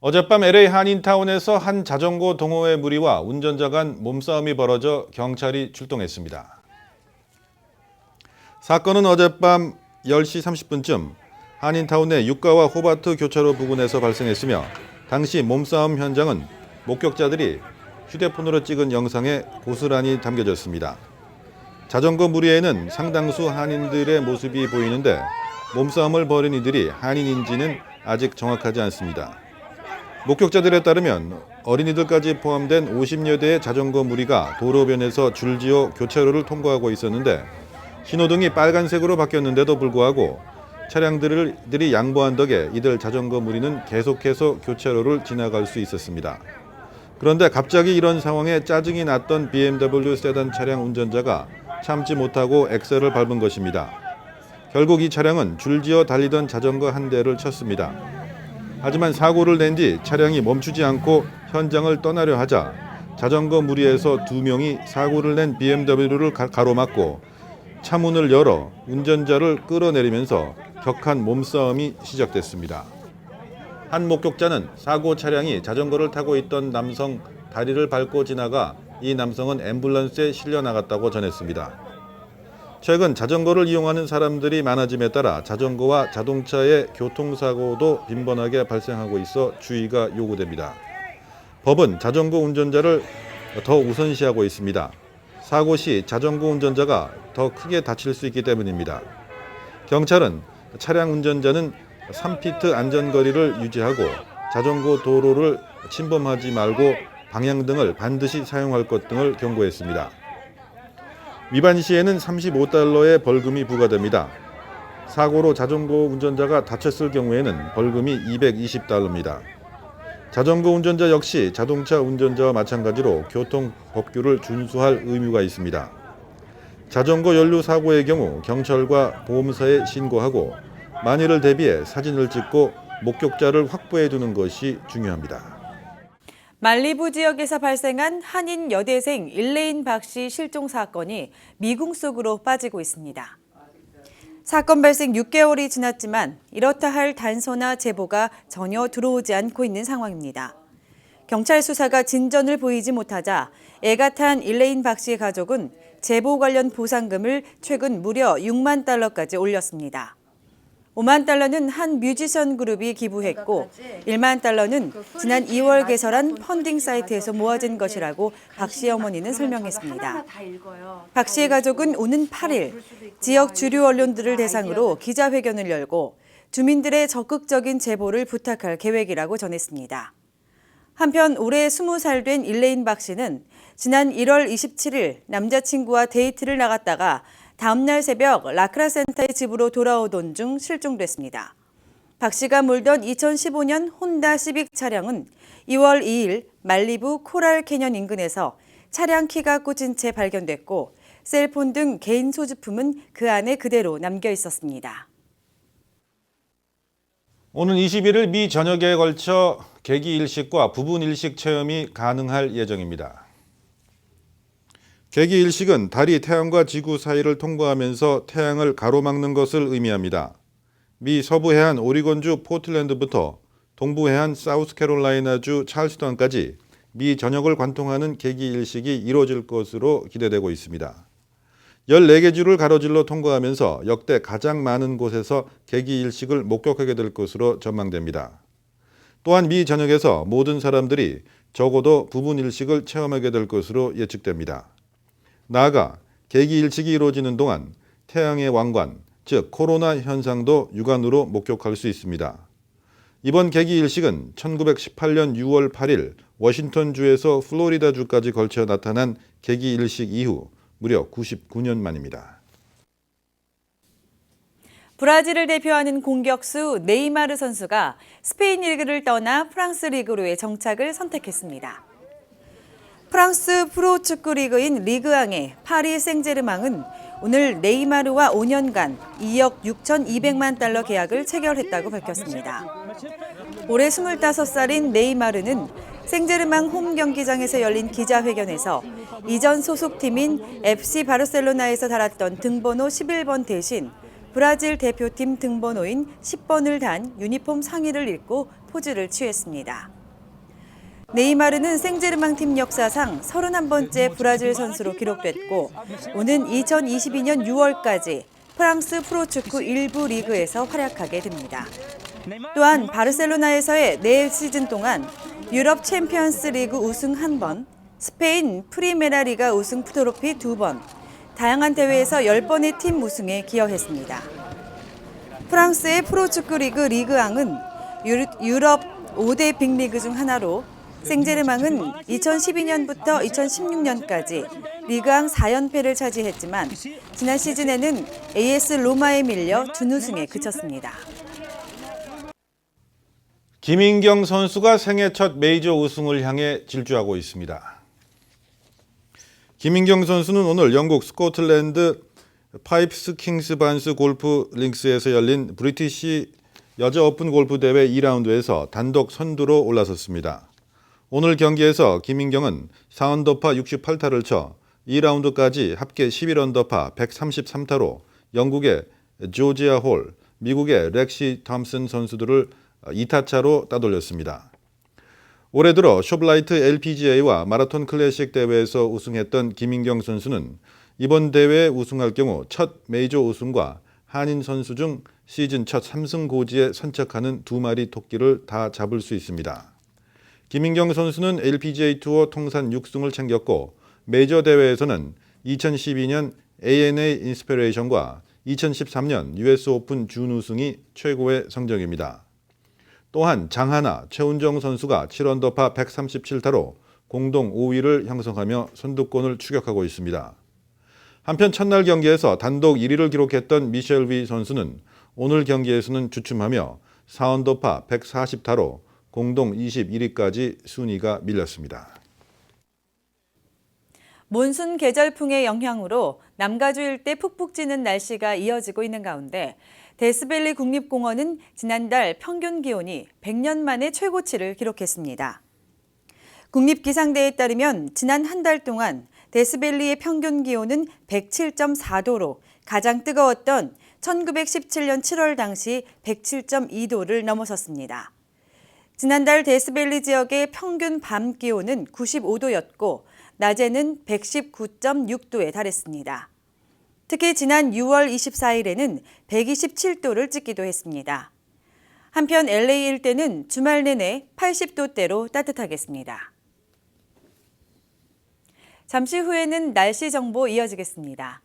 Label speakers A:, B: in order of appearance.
A: 어젯밤 LA 한인타운에서 한 자전거 동호회 무리와 운전자 간 몸싸움이 벌어져 경찰이 출동했습니다. 사건은 어젯밤 10시 30분쯤 한인타운 내 유가와 호바트 교차로 부근에서 발생했으며 당시 몸싸움 현장은 목격자들이 휴대폰으로 찍은 영상에 고스란히 담겨졌습니다. 자전거 무리에는 상당수 한인들의 모습이 보이는데 몸싸움을 벌인 이들이 한인인지는 아직 정확하지 않습니다. 목격자들에 따르면 어린이들까지 포함된 50여 대의 자전거 무리가 도로변에서 줄지어 교차로를 통과하고 있었는데 신호등이 빨간색으로 바뀌었는데도 불구하고 차량들이 양보한 덕에 이들 자전거 무리는 계속해서 교차로를 지나갈 수 있었습니다. 그런데 갑자기 이런 상황에 짜증이 났던 BMW 세단 차량 운전자가 참지 못하고 엑셀을 밟은 것입니다. 결국 이 차량은 줄지어 달리던 자전거 한 대를 쳤습니다. 하지만 사고를 낸 뒤 차량이 멈추지 않고 현장을 떠나려 하자 자전거 무리에서 2명이 사고를 낸 BMW를 가로막고 차문을 열어 운전자를 끌어내리면서 격한 몸싸움이 시작됐습니다. 한 목격자는 사고 차량이 자전거를 타고 있던 남성 다리를 밟고 지나가 이 남성은 앰뷸런스에 실려 나갔다고 전했습니다. 최근 자전거를 이용하는 사람들이 많아짐에 따라 자전거와 자동차의 교통사고도 빈번하게 발생하고 있어 주의가 요구됩니다. 법은 자전거 운전자를 더 우선시하고 있습니다. 사고 시 자전거 운전자가 더 크게 다칠 수 있기 때문입니다. 경찰은 차량 운전자는 3피트 안전거리를 유지하고 자전거 도로를 침범하지 말고 방향등을 반드시 사용할 것 등을 경고했습니다. 위반 시에는 $35의 벌금이 부과됩니다. 사고로 자전거 운전자가 다쳤을 경우에는 벌금이 $220입니다. 자전거 운전자 역시 자동차 운전자와 마찬가지로 교통 법규를 준수할 의무가 있습니다. 자전거 연료 사고의 경우 경찰과 보험사에 신고하고 만일을 대비해 사진을 찍고 목격자를 확보해 두는 것이 중요합니다.
B: 말리부 지역에서 발생한 한인 여대생 일레인 박 씨 실종 사건이 미궁 속으로 빠지고 있습니다. 사건 발생 6개월이 지났지만 이렇다 할 단서나 제보가 전혀 들어오지 않고 있는 상황입니다. 경찰 수사가 진전을 보이지 못하자 애가 탄 일레인 박 씨의 가족은 제보 관련 보상금을 최근 무려 $60,000까지 올렸습니다. $50,000는 한 뮤지션 그룹이 기부했고 $10,000는 지난 2월 개설한 펀딩 사이트에서 모아진 것이라고 박 씨의 어머니는 설명했습니다. 박 씨의 가족은 오는 8일 지역 주류 언론들을 대상으로 기자회견을 열고 주민들의 적극적인 제보를 부탁할 계획이라고 전했습니다. 한편 올해 20살 된 일레인 박 씨는 지난 1월 27일 남자친구와 데이트를 나갔다가 다음날 새벽 라크라 센터의 집으로 돌아오던 중 실종됐습니다. 박 씨가 몰던 2015년 혼다 시빅 차량은 2월 2일 말리부 코랄 캐년 인근에서 차량 키가 꽂힌 채 발견됐고 셀폰 등 개인 소지품은 그 안에 그대로 남겨 있었습니다.
A: 오는 21일 미 전역에 걸쳐 개기 일식과 부분 일식 체험이 가능할 예정입니다. 개기 일식은 달이 태양과 지구 사이를 통과하면서 태양을 가로막는 것을 의미합니다. 미 서부 해안 오리곤주 포틀랜드부터 동부 해안 사우스캐롤라이나주 찰스턴까지 미 전역을 관통하는 개기 일식이 이루어질 것으로 기대되고 있습니다. 14개 주를 가로질러 통과하면서 역대 가장 많은 곳에서 개기 일식을 목격하게 될 것으로 전망됩니다. 또한 미 전역에서 모든 사람들이 적어도 부분 일식을 체험하게 될 것으로 예측됩니다. 나아가 개기 일식이 이루어지는 동안 태양의 왕관, 즉 코로나 현상도 육안으로 목격할 수 있습니다. 이번 개기 일식은 1918년 6월 8일 워싱턴주에서 플로리다주까지 걸쳐 나타난 개기 일식 이후 무려 99년 만입니다.
B: 브라질을 대표하는 공격수 네이마르 선수가 스페인 리그를 떠나 프랑스 리그로의 정착을 선택했습니다. 프랑스 프로축구 리그인 리그앙의 파리 생제르맹은 오늘 네이마르와 5년간 2억 6,200만 달러 계약을 체결했다고 밝혔습니다. 올해 25살인 네이마르는 생제르맹 홈 경기장에서 열린 기자회견에서 이전 소속팀인 FC 바르셀로나에서 달았던 등번호 11번 대신 브라질 대표팀 등번호인 10번을 단 유니폼 상의를 입고 포즈를 취했습니다. 네이마르는 생제르맹 팀 역사상 31번째 브라질 선수로 기록됐고 오는 2022년 6월까지 프랑스 프로축구 1부 리그에서 활약하게 됩니다. 또한 바르셀로나에서의 4시즌 동안 유럽 챔피언스 리그 우승 1번, 스페인 프리메라 리가 우승 트로피 2번, 다양한 대회에서 10번의 팀 우승에 기여했습니다. 프랑스의 프로축구 리그 리그앙은 유럽 5대 빅리그 중 하나로 생제르맹은 2012년부터 2016년까지 리그앙 4연패를 차지했지만 지난 시즌에는 AS 로마에 밀려 준우승에 그쳤습니다.
A: 김인경 선수가 생애 첫 메이저 우승을 향해 질주하고 있습니다. 김인경 선수는 오늘 영국 스코틀랜드 파이프스 킹스 반스 골프 링스에서 열린 브리티시 여자 오픈 골프 대회 2라운드에서 단독 선두로 올라섰습니다. 오늘 경기에서 김인경은 4언더파 68타를 쳐 2라운드까지 합계 11언더파 133타로 영국의 조지아 홀, 미국의 렉시 톰슨 선수들을 2타 차로 따돌렸습니다. 올해 들어 쇼블라이트 LPGA와 마라톤 클래식 대회에서 우승했던 김인경 선수는 이번 대회에 우승할 경우 첫 메이저 우승과 한인 선수 중 시즌 첫 3승 고지에 선착하는 2마리 토끼를 다 잡을 수 있습니다. 김인경 선수는 LPGA 투어 통산 6승을 챙겼고 메이저 대회에서는 2012년 ANA 인스피레이션과 2013년 US 오픈 준우승이 최고의 성적입니다. 또한 장하나, 최운정 선수가 7언더파 137타로 공동 5위를 형성하며 선두권을 추격하고 있습니다. 한편 첫날 경기에서 단독 1위를 기록했던 미셸 위 선수는 오늘 경기에서는 주춤하며 4언더파 140타로 공동 21위까지 순위가 밀렸습니다.
B: 몬순 계절풍의 영향으로 남가주 일대 푹푹 찌는 날씨가 이어지고 있는 가운데 데스밸리 국립공원은 지난달 평균 기온이 100년 만에 최고치를 기록했습니다. 국립기상대에 따르면 지난 한 달 동안 데스밸리의 평균 기온은 107.4도로 가장 뜨거웠던 1917년 7월 당시 107.2도를 넘어섰습니다. 지난달 데스밸리 지역의 평균 밤 기온은 95도였고 낮에는 119.6도에 달했습니다. 특히 지난 6월 24일에는 127도를 찍기도 했습니다. 한편 LA 일대는 주말 내내 80도대로 따뜻하겠습니다. 잠시 후에는 날씨 정보 이어지겠습니다.